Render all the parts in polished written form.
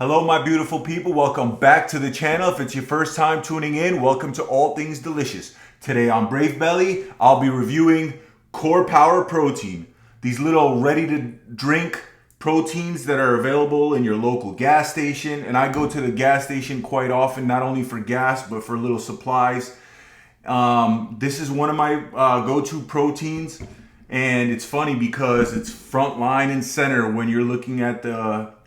Hello, my beautiful people. Welcome back to the channel. If it's your first time tuning in, welcome to All Things Delicious. Today on Brave Belly, I'll be reviewing Core Power Protein. These little ready-to-drink proteins that are available in your local gas station. And I go to the gas station quite often, not only for gas, but for little supplies. This is one of my go-to proteins. And it's funny because it's front line and center when you're looking at the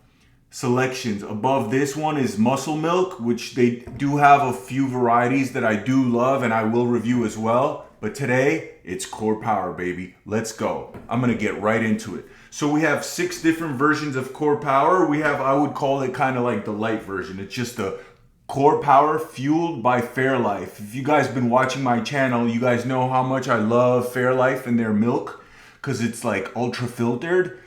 selections. Above this one is muscle milk, which they do have a few varieties that I do love and I will review as well. But today it's Core Power, baby. Let's go. I'm gonna get right into it. So we have 6 different versions of Core Power. We have, I would call it kind of like the light version. It's just the Core Power fueled by Fairlife. If you guys been watching my channel, you guys know how much I love Fairlife and their milk because it's like ultra filtered.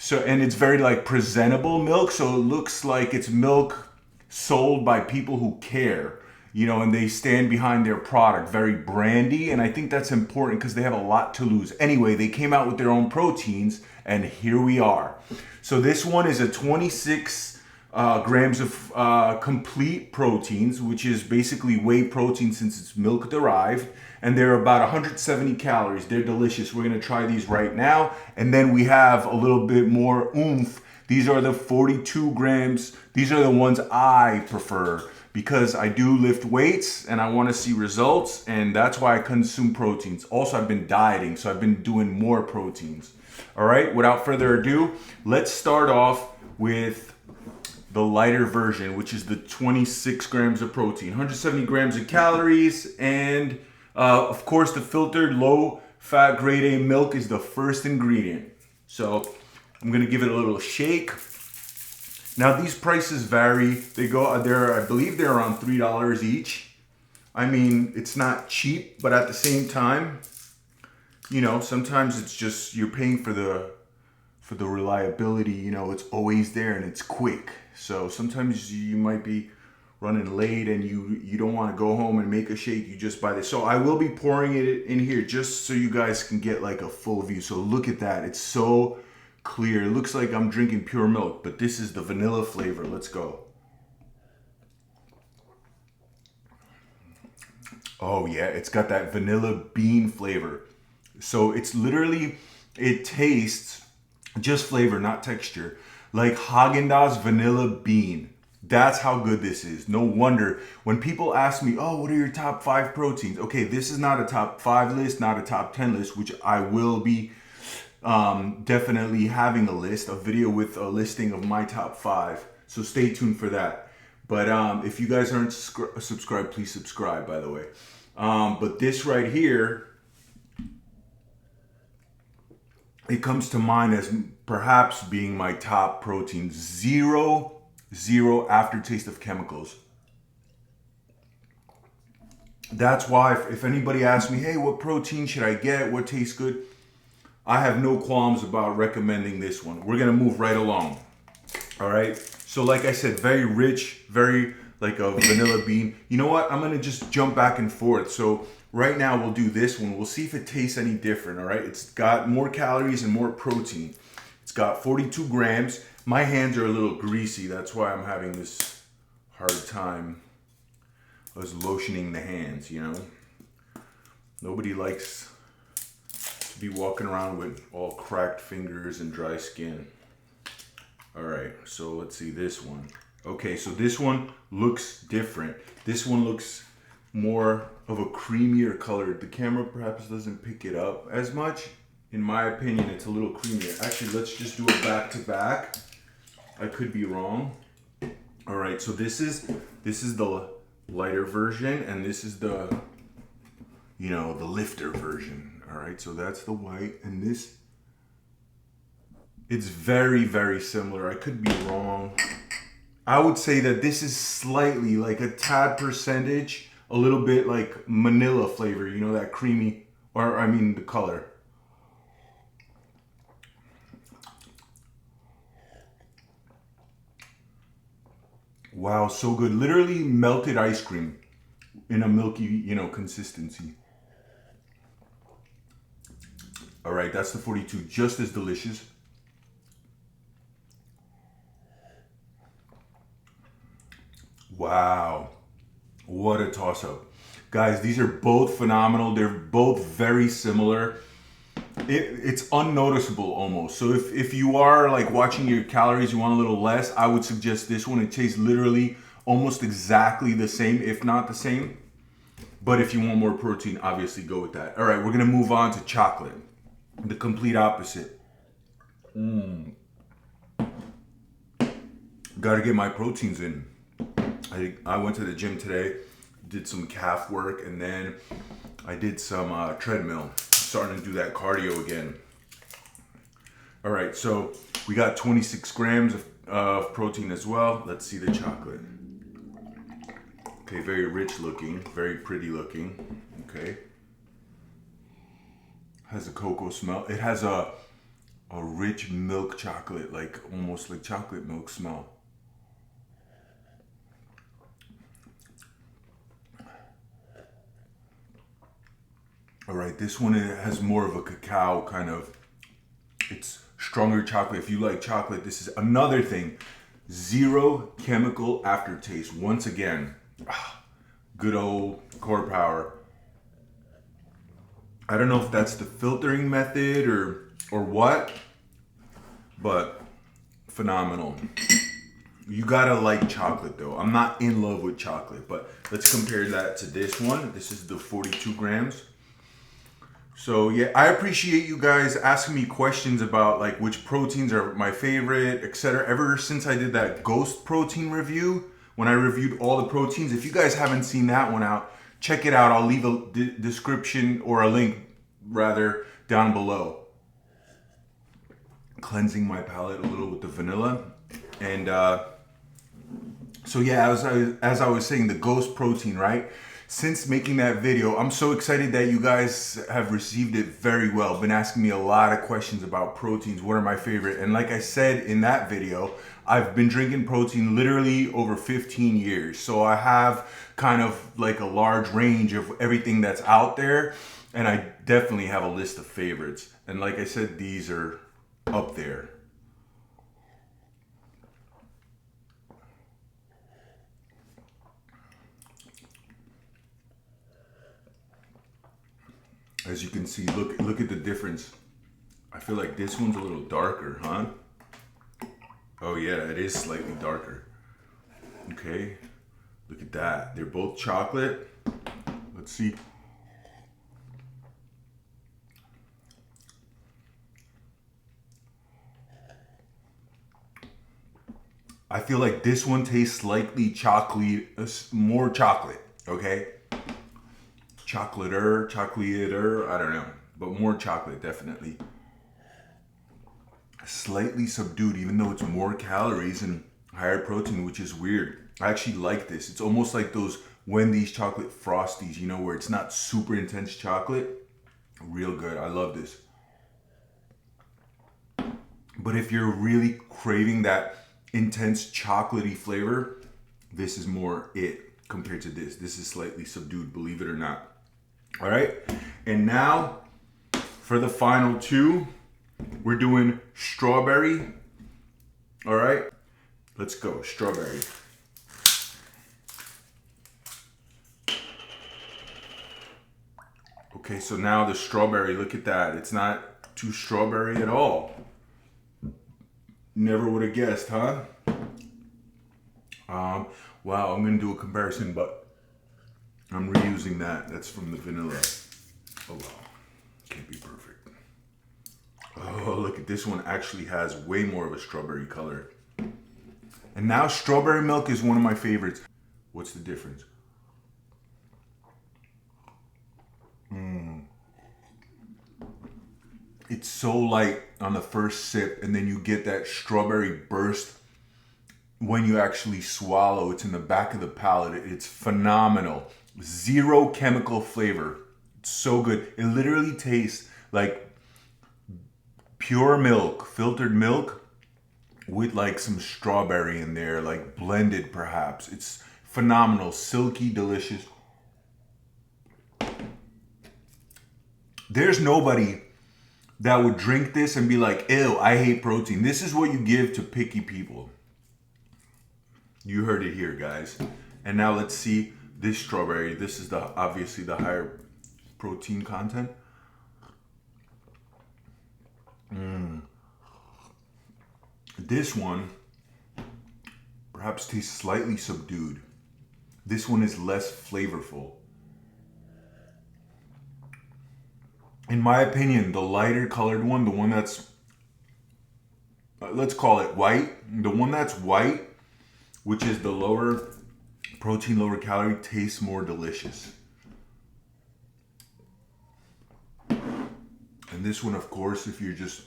So, and it's very like presentable milk, so it looks like it's milk sold by people who care, you know, and they stand behind their product, very brandy, and I think that's important because they have a lot to lose. Anyway, they came out with their own proteins, and here we are. So this one is a 26 grams of complete proteins, which is basically whey protein since it's milk derived. And they're about 170 calories. They're delicious. We're gonna try these right now. And then we have a little bit more oomph. These are the 42 grams. These are the ones I prefer because I do lift weights and I wanna see results, and that's why I consume proteins. Also, I've been dieting, so I've been doing more proteins. All right, without further ado, let's start off with the lighter version, which is the 26 grams of protein, 170 grams of calories, and of course, the filtered low-fat grade A milk is the first ingredient. So I'm gonna give it a little shake. Now these prices vary. They go there. I believe they're around $3 each. I mean, it's not cheap, but at the same time, you know, sometimes it's just you're paying for the reliability. You know, it's always there and it's quick. So sometimes you might be running late and you don't want to go home and make a shake. You just buy this. So I will be pouring it in here just so you guys can get like a full view. So look at that. It's so clear. It looks like I'm drinking pure milk, but this is the vanilla flavor. Let's go. Oh yeah, it's got that vanilla bean flavor. So it's literally, it tastes just flavor, not texture, like Haagen-Dazs vanilla bean. That's how good this is. No wonder when people ask me, oh, what are your top 5 proteins? Okay, this is not a top 5 list, not a top 10 list, which I will be definitely having a video with a listing of my top 5. So stay tuned for that. But if you guys aren't subscribed, please subscribe, by the way. But this right here, it comes to mind as perhaps being my top protein. Zero aftertaste of chemicals. That's why if anybody asks me, hey, what protein should I get? What tastes good? I have no qualms about recommending this one. We're gonna move right along. All right. So like I said, very rich, very like a vanilla bean. You know what? I'm gonna just jump back and forth. So right now we'll do this one. We'll see if it tastes any different. All right. It's got more calories and more protein. It's got 42 grams. My hands are a little greasy. That's why I'm having this hard time us lotioning the hands, you know. Nobody likes to be walking around with all cracked fingers and dry skin. All right, so let's see this one. Okay, so this one looks different. This one looks more of a creamier color. The camera perhaps doesn't pick it up as much. In my opinion, it's a little creamier. Actually, let's just do it back to back. I could be wrong. All right, so this is the lighter version, and this is the, you know, the lifter version. All right, so that's the white, and this, it's very, very similar. I could be wrong. I would say that this is slightly like a tad percentage, a little bit like vanilla flavor, you know, that creamy, or I mean the color. Wow, so good. Literally melted ice cream in a milky, you know, consistency. All right, that's the 42, just as delicious. Wow. What a toss-up. Guys, these are both phenomenal. They're both very similar. It's unnoticeable almost. So if you are like watching your calories, you want a little less, I would suggest this one. It tastes literally almost exactly the same, if not the same. But if you want more protein, obviously go with that. All right, we're gonna move on to chocolate. The complete opposite. Gotta get my proteins in. I went to the gym today, did some calf work, and then I did some treadmill. Starting to do that cardio again. All right, so we got 26 grams of protein as well. Let's see the chocolate. Okay, very rich looking, very pretty looking. Okay. Has a cocoa smell. It has a rich milk chocolate, like almost like chocolate milk smell. All right, this one has more of a cacao kind of, it's stronger chocolate. If you like chocolate, this is another thing. Zero chemical aftertaste. Once again, good old Core Power. I don't know if that's the filtering method or what, but phenomenal. You gotta like chocolate though. I'm not in love with chocolate, but let's compare that to this one. This is the 42 grams. So yeah, I appreciate you guys asking me questions about like which proteins are my favorite, etc. Ever since I did that ghost protein review, when I reviewed all the proteins, if you guys haven't seen that one out, check it out. I'll leave a description or a link rather down below. Cleansing my palate a little with the vanilla. And so yeah, as I was saying, the ghost protein, right? Since making that video, I'm so excited that you guys have received it very well. Been asking me a lot of questions about proteins. What are my favorite? And like I said in that video, I've been drinking protein literally over 15 years. So I have kind of like a large range of everything that's out there. And I definitely have a list of favorites. And like I said, these are up there. As you can see, look at the difference. I feel like this one's a little darker, huh? Oh yeah, it is slightly darker. Okay, look at that. They're both chocolate. Let's see. I feel like this one tastes slightly chocolate, more chocolate, okay? Chocolatier, I don't know, but more chocolate, definitely. Slightly subdued, even though it's more calories and higher protein, which is weird. I actually like this. It's almost like those Wendy's chocolate Frosties, you know, where it's not super intense chocolate. Real good, I love this. But if you're really craving that intense chocolatey flavor, this is more it compared to this. This is slightly subdued, believe it or not. All right, and now for the final two, we're doing strawberry. All right, let's go, strawberry. Okay, so now the strawberry, look at that. It's not too strawberry at all. Never would have guessed, huh? Wow, I'm gonna do a comparison, but I'm reusing that. That's from the vanilla. Oh wow, can't be perfect. Oh, look at this one. Actually has way more of a strawberry color. And now strawberry milk is one of my favorites. What's the difference? It's so light on the first sip, and then you get that strawberry burst when you actually swallow. It's in the back of the palate. It's phenomenal. Zero chemical flavor. It's so good. It literally tastes like pure milk, filtered milk with like some strawberry in there, like blended perhaps. It's phenomenal, silky, delicious. There's nobody that would drink this and be like, ew, I hate protein. This is what you give to picky people. You heard it here, guys. And now let's see this strawberry. This is obviously the higher protein content. This one perhaps tastes slightly subdued. This one is less flavorful. In my opinion, the lighter colored one, the one that's, let's call it white, the one that's white, which is the lower protein, lower calorie, tastes more delicious. And this one, of course, if you're just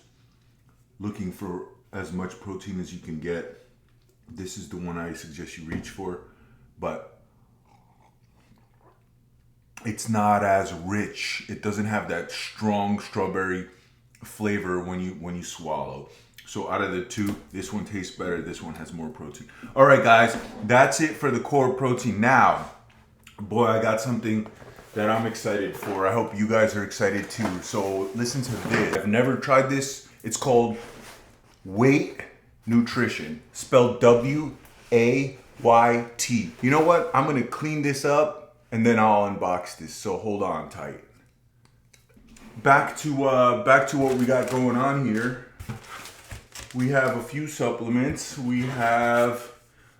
looking for as much protein as you can get, this is the one I suggest you reach for. But it's not as rich. It doesn't have that strong strawberry flavor when you swallow. So out of the two, this one tastes better. This one has more protein. All right, guys, that's it for the Core Protein. Now, boy, I got something that I'm excited for. I hope you guys are excited too. So listen to this. I've never tried this. It's called WAYT Nutrition, spelled W-A-Y-T. You know what? I'm gonna clean this up and then I'll unbox this. So hold on tight. Back to what we got going on here. We have a few supplements. We have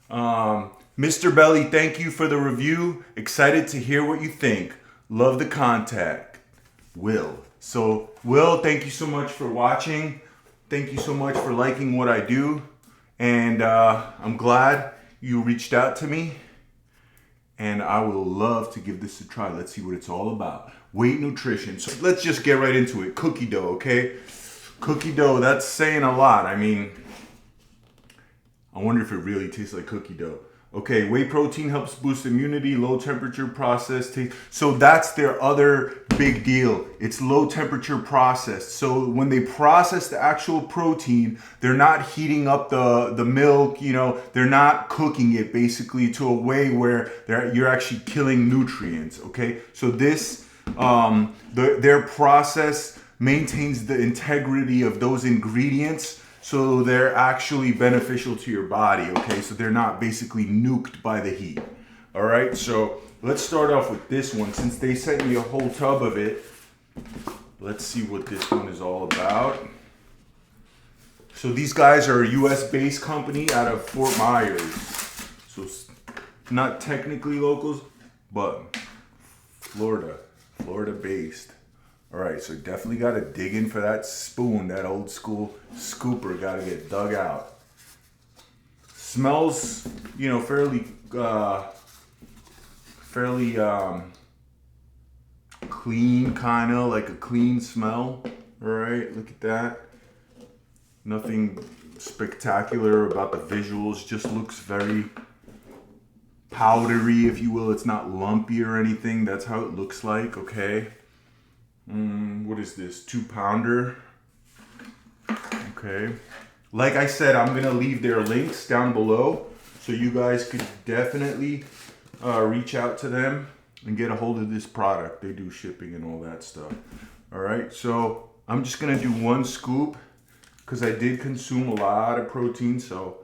Mr. Belly, thank you for the review. Excited to hear what you think. Love the contact. Will. So, Will, thank you so much for watching. Thank you so much for liking what I do. And I'm glad you reached out to me. And I will love to give this a try. Let's see what it's all about. WAYT Nutrition. So let's just get right into it. Cookie dough, okay? Cookie dough, that's saying a lot. I mean, I wonder if it really tastes like cookie dough. Okay, whey protein helps boost immunity, low temperature processed taste. So that's their other big deal. It's low temperature processed. So when they process the actual protein, they're not heating up the milk, you know, they're not cooking it basically to a way where you're actually killing nutrients, okay? So this, their process maintains the integrity of those ingredients, so they're actually beneficial to your body, okay? So they're not basically nuked by the heat. All right, so let's start off with this one. Since they sent me a whole tub of it, let's see what this one is all about. So these guys are a US-based company out of Fort Myers. So not technically locals, but Florida-based. All right, so definitely got to dig in for that spoon. That old school scooper got to get dug out. Smells, you know, fairly clean, kind of like a clean smell. All right, look at that. Nothing spectacular about the visuals. Just looks very powdery, if you will. It's not lumpy or anything. That's how it looks like, okay? What is this? 2-pounder. Okay. Like I said, I'm going to leave their links down below so you guys could definitely reach out to them and get a hold of this product. They do shipping and all that stuff. All right. So I'm just going to do 1 scoop because I did consume a lot of protein. So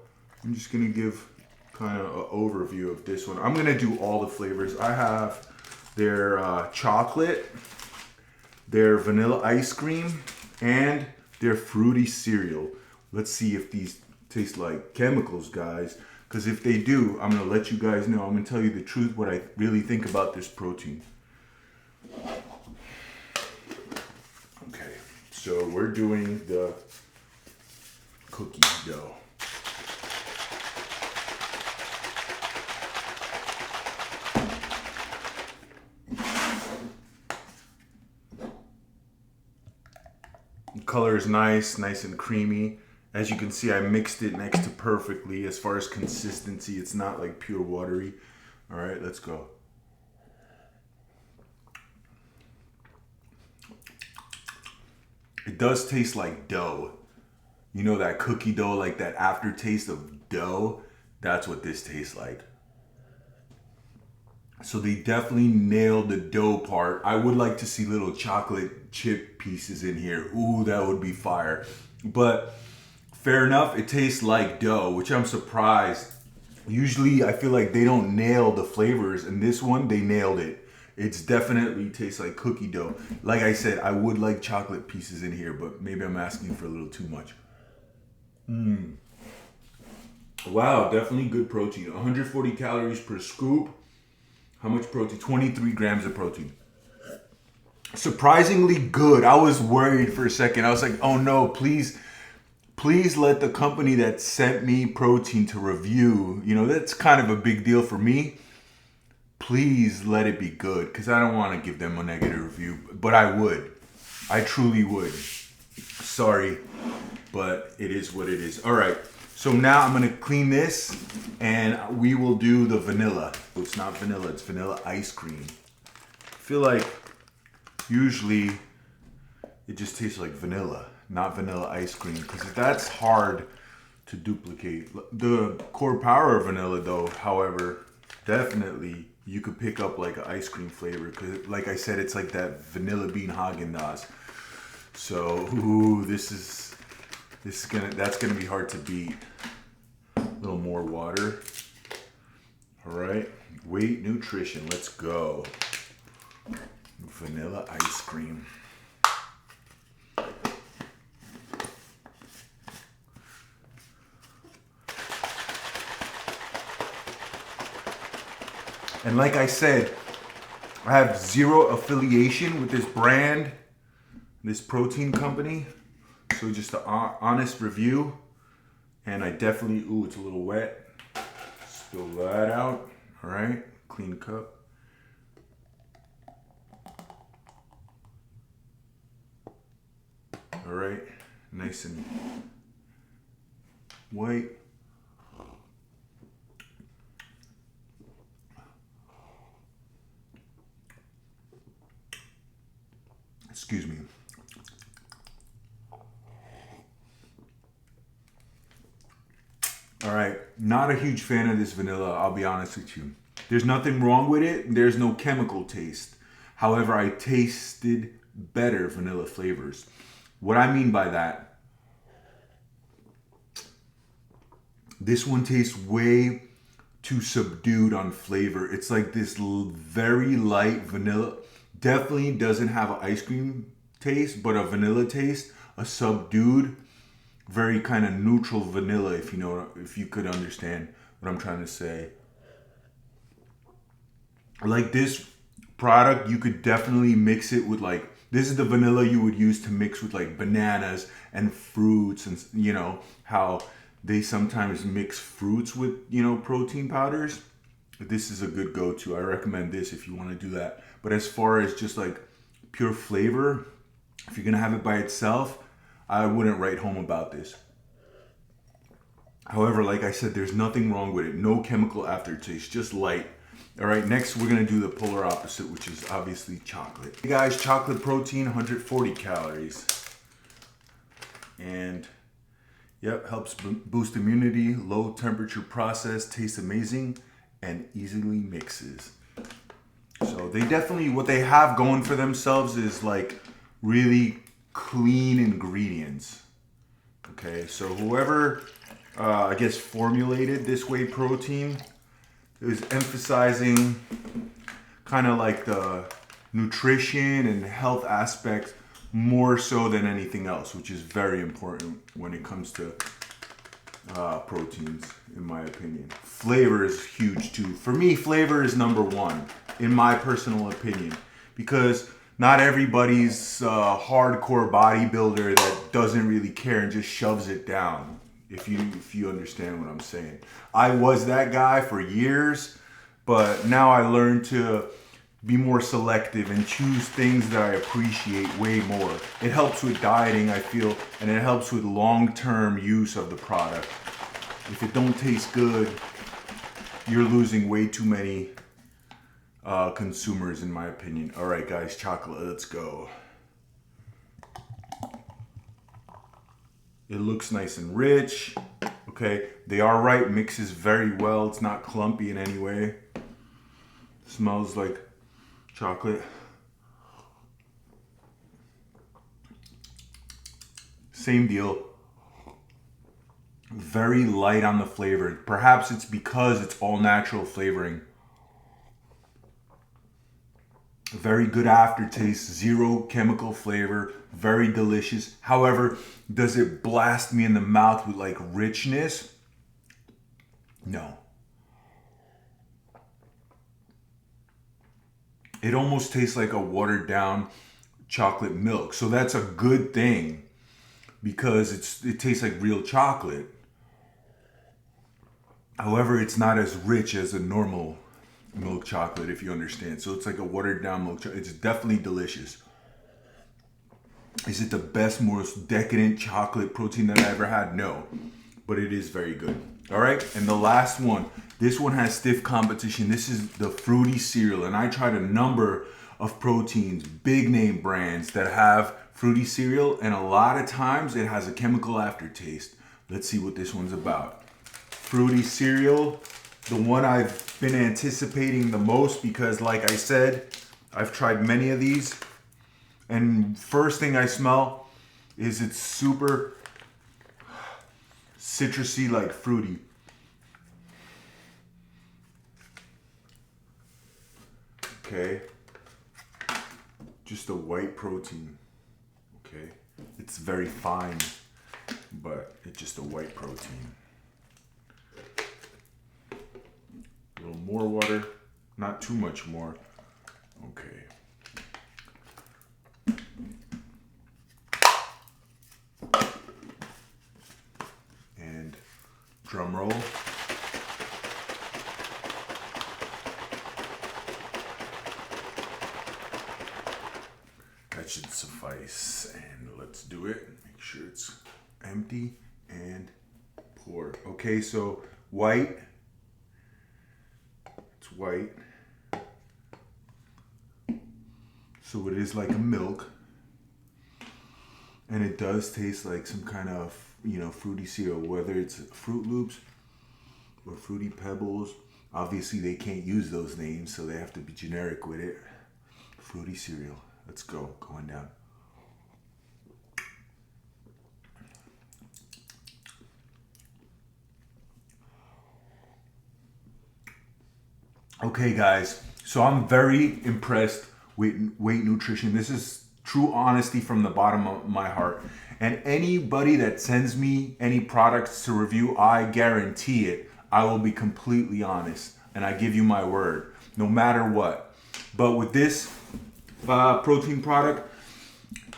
I'm just going to give kind of an overview of this one. I'm going to do all the flavors. I have their chocolate, their vanilla ice cream, and their fruity cereal. Let's see if these taste like chemicals, guys. Because if they do, I'm going to let you guys know. I'm going to tell you the truth, what I really think about this protein. Okay, so we're doing the cookie dough. Color is nice and creamy. As you can see, I mixed it next to perfectly. As far as consistency, it's not like pure watery. All right, let's go. It does taste like dough. You know that cookie dough, like that aftertaste of dough? That's what this tastes like. So they definitely nailed the dough part. I would like to see little chocolate chip pieces in here. Ooh, that would be fire. But fair enough, it tastes like dough, which I'm surprised Usually I feel like they don't nail the flavors, and this one, they nailed it. It's definitely tastes like cookie dough. Like I said, I would like chocolate pieces in here, but maybe I'm asking for a little too much. Wow, definitely good protein. 140 calories per scoop. How much protein? 23 grams of protein. Surprisingly good. I was worried for a second. I was like, oh no, please let the company that sent me protein to review, that's kind of a big deal for me. Please let it be good, because I don't want to give them a negative review, but I would. I truly would. Sorry, but it is what it is. All right, so now I'm going to clean this, and we will do the vanilla. It's not vanilla, it's vanilla ice cream. I feel like usually it just tastes like vanilla, not vanilla ice cream, because that's hard to duplicate. The Core Power vanilla though, however, definitely you could pick up like an ice cream flavor, because like I said, it's like that vanilla bean Haagen-Dazs. So that's gonna be hard to beat. A little more water. All right, Weight Nutrition, let's go. Vanilla ice cream. And like I said, I have zero affiliation with this brand, this protein company. So just an honest review. And I definitely, ooh, it's a little wet. Spill that out. All right, clean cup. All right, nice and white. Excuse me. All right, not a huge fan of this vanilla, I'll be honest with you. There's nothing wrong with it. There's no chemical taste. However, I tasted better vanilla flavors. What I mean by that, this one tastes way too subdued on flavor. It's like this very light vanilla. Definitely doesn't have an ice cream taste, but a vanilla taste, a subdued, very kind of neutral vanilla, if you could understand what I'm trying to say. Like this product, you could definitely mix it with this is the vanilla you would use to mix with like bananas and fruits, and how they sometimes mix fruits with, protein powders. This is a good go-to. I recommend this if you want to do that. But as far as just like pure flavor, if you're gonna have it by itself, I wouldn't write home about this. However, like I said, there's nothing wrong with it. No chemical aftertaste, just light. All right, next we're gonna do the polar opposite, which is obviously chocolate. Hey guys, chocolate protein, 140 calories. And yep, helps boost immunity, low temperature process, tastes amazing, and easily mixes. So they definitely, what they have going for themselves is like really clean ingredients. Okay, so whoever, I guess, formulated this whey protein is emphasizing kind of like the nutrition and health aspect more so than anything else, which is very important when it comes to proteins, in my opinion. Flavor is huge too. For me, flavor is number one, in my personal opinion, because not everybody's a hardcore bodybuilder that doesn't really care and just shoves it down. If you understand what I'm saying. I was that guy for years, but now I learned to be more selective and choose things that I appreciate way more. It helps with dieting, I feel, and it helps with long-term use of the product. If it don't taste good, you're losing way too many consumers, in my opinion. All right, guys, chocolate, let's go. It looks nice and rich. Okay, they are right, mixes very well. It's not clumpy in any way. Smells like chocolate. Same deal. Very light on the flavor. Perhaps it's because it's all natural flavoring. Very good aftertaste, zero chemical flavor, very delicious. However, does it blast me in the mouth with like richness? No. It almost tastes like a watered down chocolate milk. So that's a good thing because it tastes like real chocolate. However, it's not as rich as a normal milk chocolate, if you understand. So it's like a watered down milk chocolate. It's definitely delicious. Is it the best, most decadent chocolate protein that I ever had? No, but it is very good. All right, and the last one. This one has stiff competition. This is the fruity cereal, and I tried a number of proteins, big name brands that have fruity cereal, and a lot of times it has a chemical aftertaste. Let's see what this one's about. Fruity cereal, the one I've been anticipating the most because, like I said, I've tried many of these, and first thing I smell is it's super citrusy, like fruity. Okay, just a white protein. Okay, it's very fine, but it's just a white protein. A little more water, not too much more. Okay. And drum roll. That should suffice. And let's do it. Make sure it's empty and pour. Okay, so white. It's white. So it is like a milk. And it does taste like some kind of, fruity cereal, whether it's Fruit Loops or Fruity Pebbles. Obviously, they can't use those names, so they have to be generic with it. Fruity cereal. Let's go. Going down. Okay, guys. So I'm very impressed with Weight Nutrition. This is true honesty from the bottom of my heart. And anybody that sends me any products to review, I guarantee it, I will be completely honest. And I give you my word, no matter what. But with this protein product,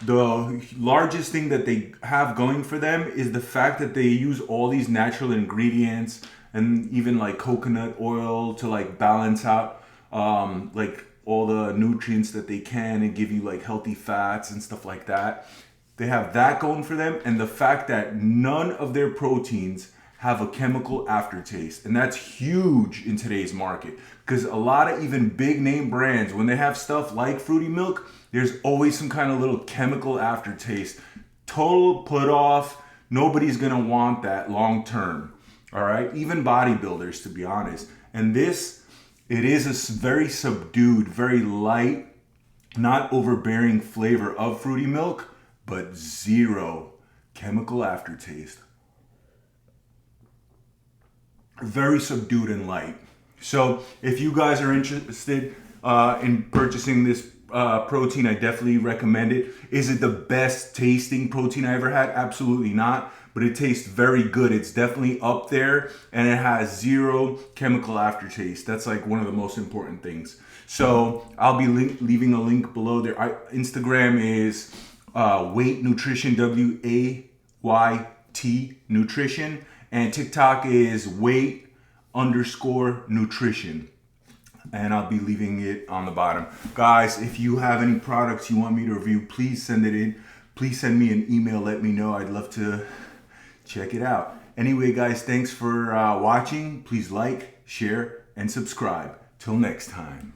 the largest thing that they have going for them is the fact that they use all these natural ingredients and even like coconut oil to like balance out like all the nutrients that they can and give you like healthy fats and stuff like that. They have that going for them, and the fact that none of their proteins have a chemical aftertaste. And that's huge in today's market because a lot of even big name brands, when they have stuff like fruity milk, there's always some kind of little chemical aftertaste. Total put off. Nobody's gonna want that long term. All right, even bodybuilders, to be honest. And this, it is a very subdued, very light, not overbearing flavor of fruity milk, but zero chemical aftertaste. Very subdued and light. So if you guys are interested in purchasing this protein, I definitely recommend it. Is it the best tasting protein I ever had? Absolutely not. But it tastes very good. It's definitely up there, and it has zero chemical aftertaste. That's like one of the most important things. So I'll be leaving a link below there. Instagram is WAYT Nutrition, WAYT Nutrition, and TikTok is WAYT_nutrition. And I'll be leaving it on the bottom. Guys, if you have any products you want me to review, please send it in. Please send me an email. Let me know. I'd love to check it out. Anyway, guys, thanks for watching. Please like, share, and subscribe. Till next time.